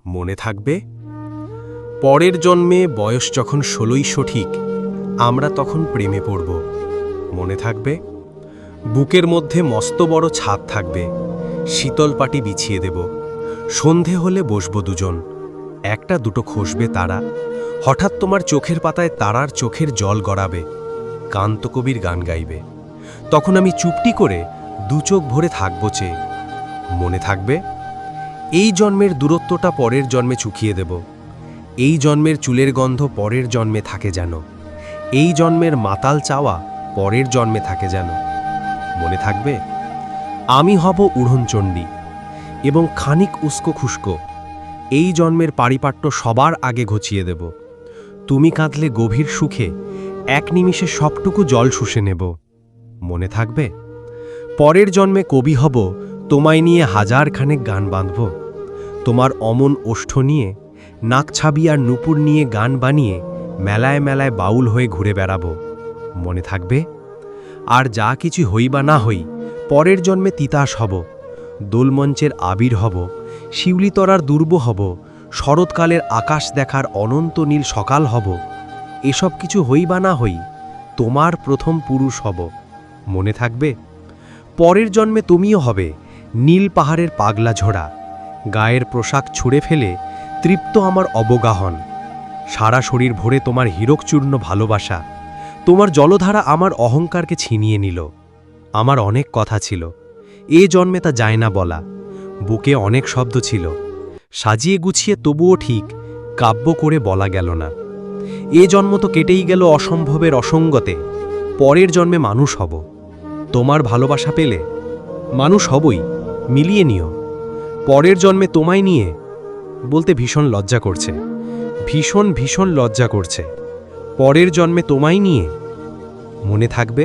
মনে থাকবে? পরের জন্মে বয়স যখন ১৬ই সঠিক, আমরা তখন প্রেমে পড়ব। মনে থাকবে? বুকের মধ্যে মস্ত বড় ছাদ থাকবে, শীতল পাটি বিছিয়ে দেব। সন্ধে হলে বসব দুজন, একটা দুটো খসবে তারা। হঠাৎ তোমার চোখের পাতায় তারার চোখের জল গড়াবে, কান্তকবির গান গাইবে। তখন আমি চুপটি করে দু চোখ ভরে থাকব চেয়ে। মনে থাকবে? এই জন্মের দূরত্বটা পরের জন্মে চুকিয়ে দেব। এই জন্মের চুলের গন্ধ পরের জন্মে থাকে যেন। এই জন্মের মাতাল চাওয়া পরের জন্মে থাকে যেন। মনে থাকবে? আমি হব উড়নচণ্ডী এবং খানিক উস্কো খুস্কো। এই জন্মের পারিপাট্য সবার আগে ঘুচিয়ে দেব। তুমি কাঁদলে গভীর সুখে এক নিমিষে সবটুকু জল শুষে নেব। মনে থাকবে? পরের জন্মে কবি হব, তোমায় নিয়ে হাজারখানেক গান বাঁধব। তোমার অমন ওষ্ঠ নিয়ে, নাকছাবি আর নুপুর নিয়ে গান বানিয়ে মেলায় মেলায় বাউল হয়ে ঘুরে বেড়াবো। মনে থাকবে? আর যা কিছু হই বা না হই, পরের জন্মে তিতাস হব, দোলমঞ্চের আবির হব, শিউলিতরার দুর্ব হব, শরৎকালের আকাশ দেখার অনন্ত নীল সকাল হব। এসব কিছু হই বা না হই, তোমার প্রথম পুরুষ হব। মনে থাকবে? পরের জন্মে তুমিও হবে নীল পাহাড়ের পাগলা ঝোড়া, গায়ের পোশাক ছুঁড়ে ফেলে তৃপ্ত আমার অবগাহন। সারা শরীর ভরে তোমার হীরকচূর্ণ ভালোবাসা। তোমার জলধারা আমার অহংকারকে ছিনিয়ে নিল। আমার অনেক কথা ছিল, এ জন্মে তা যায় না বলা। বুকে অনেক শব্দ ছিল, সাজিয়ে গুছিয়ে তবুও ঠিক কাব্য করে বলা গেল না। এ জন্ম তো কেটেই গেল অসম্ভবের অসঙ্গতে। পরের জন্মে মানুষ হব। তোমার ভালোবাসা পেলে মানুষ হবই, মিলিয়ে নিও। পরের জন্মে তোমায় নিয়ে বলতে ভীষণ লজ্জা করছে, ভীষণ ভীষণ লজ্জা করছে। পরের জন্মে তোমায় নিয়ে। মনে থাকবে?